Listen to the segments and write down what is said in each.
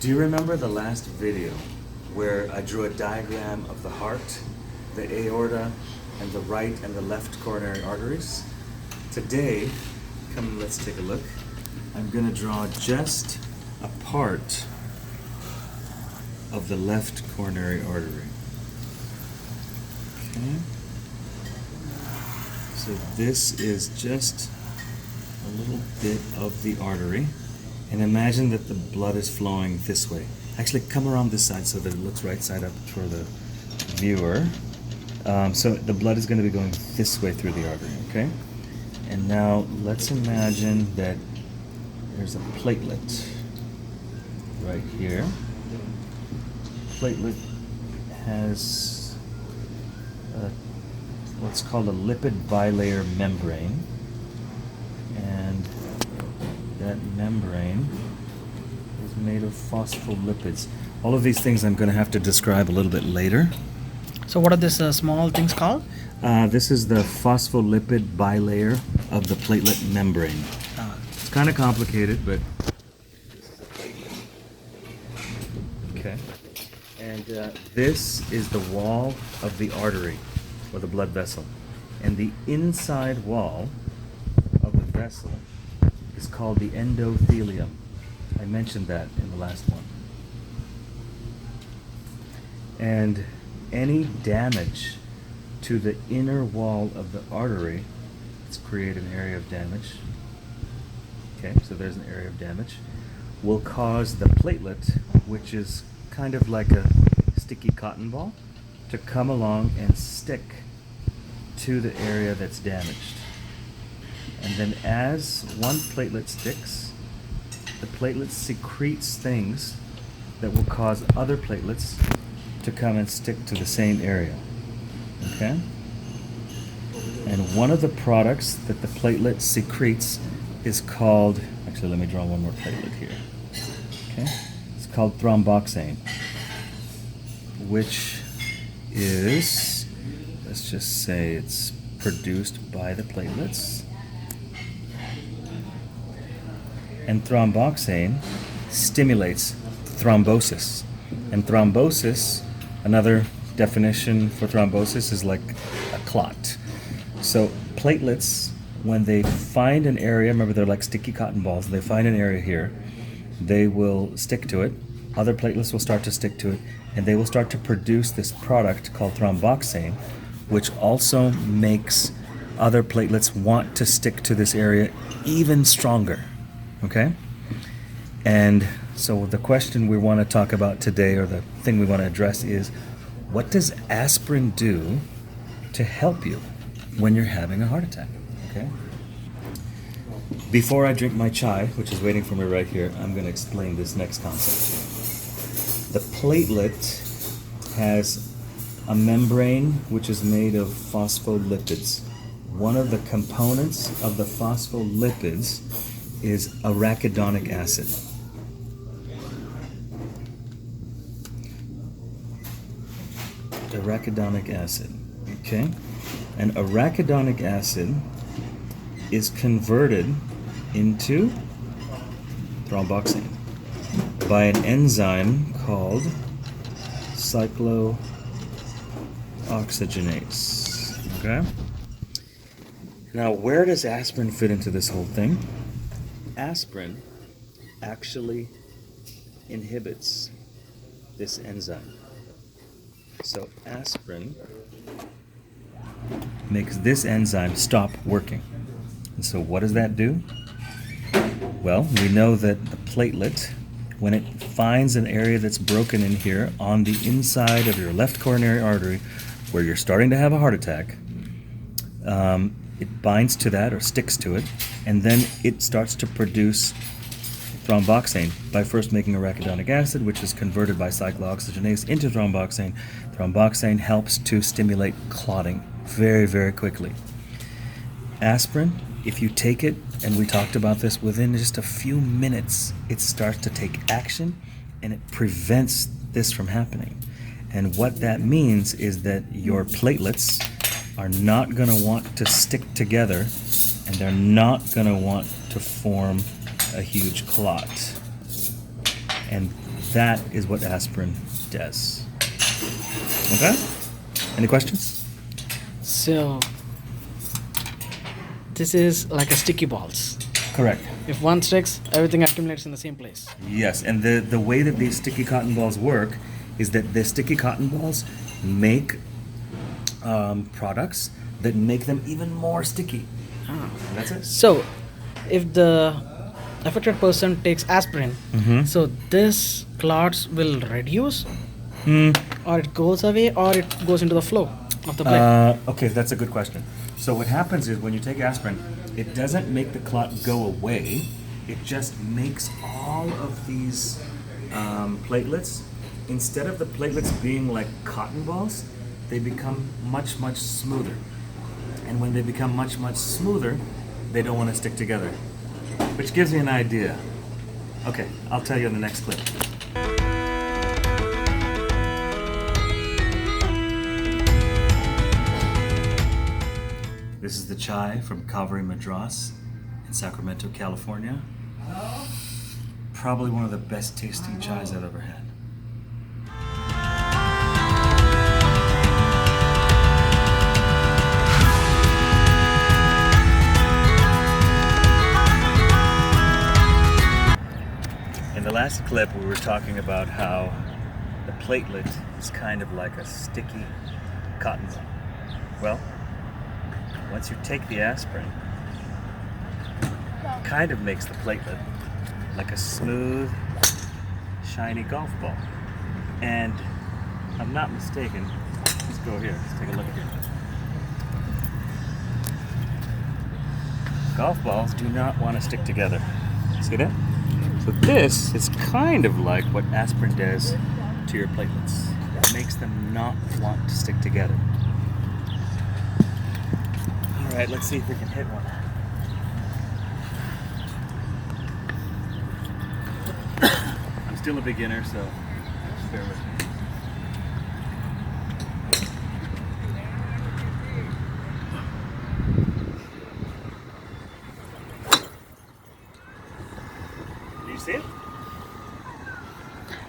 Do you remember the last video where I drew a diagram of the heart, the aorta, and the right and the left coronary arteries? Today, come let's take a look. I'm going to draw just a part of the left coronary artery. Okay. So this is just a little bit of the artery. And imagine that the blood is flowing this way. Actually, come around this side so that it looks right side up for the viewer. So the blood is going to be going this way through the artery, okay? And now let's imagine that there's a platelet right here. Platelet has what's called a lipid bilayer membrane. And that membrane is made of phospholipids. All of these things I'm going to have to describe a little bit later. So what are these small things called? This is the phospholipid bilayer of the platelet membrane. It's kind of complicated, but this is a platelet. Okay. And this is the wall of the artery, or the blood vessel. And the inside wall of the vessel is called the endothelium. I mentioned that in the last one. And any damage to the inner wall of the artery, let's create an area of damage. Okay, so there's an area of damage, will cause the platelet, which is kind of like a sticky cotton ball, to come along and stick to the area that's damaged. And then as one platelet sticks, the platelet secretes things that will cause other platelets to come and stick to the same area. Okay? And one of the products that the platelet secretes is called, actually let me draw one more platelet here. Okay? It's called thromboxane, which is, let's just say it's produced by the platelets. And thromboxane stimulates thrombosis. And thrombosis, another definition for thrombosis, is like a clot. So platelets, when they find an area, remember they're like sticky cotton balls, they find an area here, they will stick to it, other platelets will start to stick to it, and they will start to produce this product called thromboxane, which also makes other platelets want to stick to this area even stronger. Okay? And so the question we want to talk about today, or the thing we want to address, is what does aspirin do to help you when you're having a heart attack? Okay? Before I drink my chai, which is waiting for me right here, I'm going to explain this next concept. The platelet has a membrane which is made of phospholipids. One of the components of the phospholipids is arachidonic acid. Arachidonic acid, okay? And arachidonic acid is converted into thromboxane by an enzyme called cyclooxygenase, okay? Now, where does aspirin fit into this whole thing? Aspirin actually inhibits this enzyme. So aspirin makes this enzyme stop working. And so what does that do? Well, we know that the platelet, when it finds an area that's broken in here on the inside of your left coronary artery where you're starting to have a heart attack, it binds to that or sticks to it, and then it starts to produce thromboxane by first making arachidonic acid, which is converted by cyclooxygenase into thromboxane. Thromboxane helps to stimulate clotting very, very quickly. Aspirin, if you take it, and we talked about this, within just a few minutes, it starts to take action and it prevents this from happening. And what that means is that your platelets are not going to want to stick together, and they're not going to want to form a huge clot. And that is what aspirin does. Okay? Any questions? So this is like a sticky balls. Correct. If one sticks, everything accumulates in the same place. Yes, and the way that these sticky cotton balls work is that the sticky cotton balls make products that make them even more sticky. Ah. And that's it. So if the affected person takes aspirin, so this clots will reduce, or it goes away, or it goes into the flow of the blood. Okay, that's a good question. So what happens is when you take aspirin, it doesn't make the clot go away. It just makes all of these platelets, instead of the platelets being like cotton balls, they become much, much smoother. And when they become much, much smoother, they don't want to stick together. Which gives me an idea. Okay, I'll tell you in the next clip. This is the chai from Calvary Madras in Sacramento, California. Probably one of the best tasting chais I've ever had. In the last clip, we were talking about how the platelet is kind of like a sticky cotton ball. Well, once you take the aspirin, it kind of makes the platelet like a smooth, shiny golf ball. And if I'm not mistaken, let's go here, let's take a look at it. Golf balls do not want to stick together. See that? So this is kind of like what aspirin does to your platelets. It makes them not want to stick together. All right, let's see if we can hit one. I'm still a beginner, so just bear with me. Do you see it?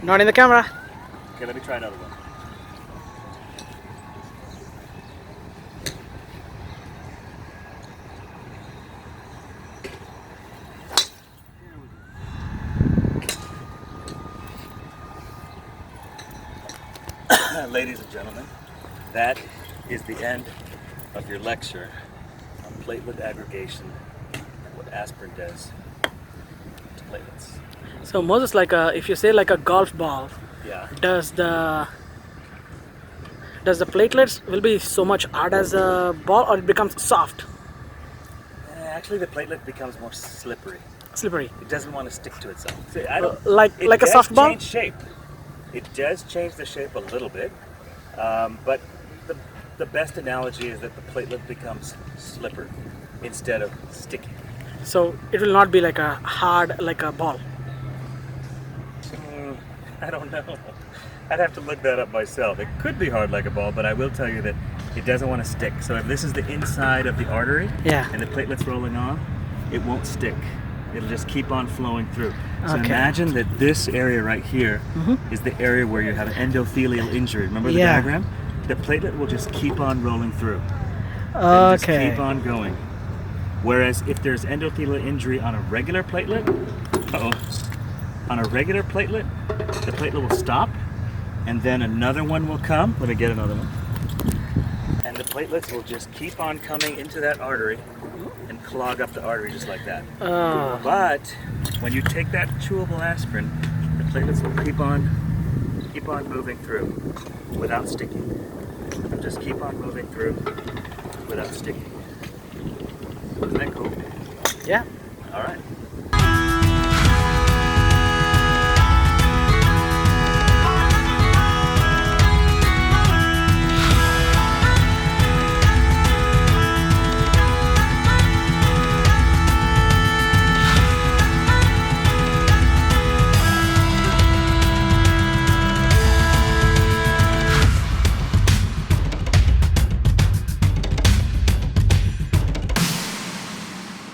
Not in the camera. Okay, let me try another one. Ladies and gentlemen, that is the end of your lecture on platelet aggregation and what aspirin does to platelets. So Moses, like if you say like a golf ball, Yeah. does the platelets will be so much hard as a ball, or it becomes soft, Actually, the platelet becomes more slippery. slippery? It doesn't want to stick to itself. See, I don't, Like it a does soft ball? change shape. It does change the shape a little bit, but the best analogy is that the platelet becomes slippery instead of sticky. So it will not be like a hard like a ball. I don't know. I'd have to look that up myself. It could be hard like a ball, but I will tell you that it doesn't want to stick. So if this is the inside of the artery Yeah. and the platelet's rolling on, it won't stick. It'll just keep on flowing through. So Okay. imagine that this area right here is the area where you have an endothelial injury. Remember the Yeah. diagram? The platelet will just keep on rolling through. It'll just Okay. keep on going. Whereas if there's endothelial injury on a regular platelet, on a regular platelet, the platelet will stop, and then another one will come. Let me get another one. And the platelets will just keep on coming into that artery and clog up the artery just like that. But when you take that chewable aspirin, the platelets will keep on moving through without sticking. They'll just keep on moving through without sticking. Isn't that cool? Yeah. All right.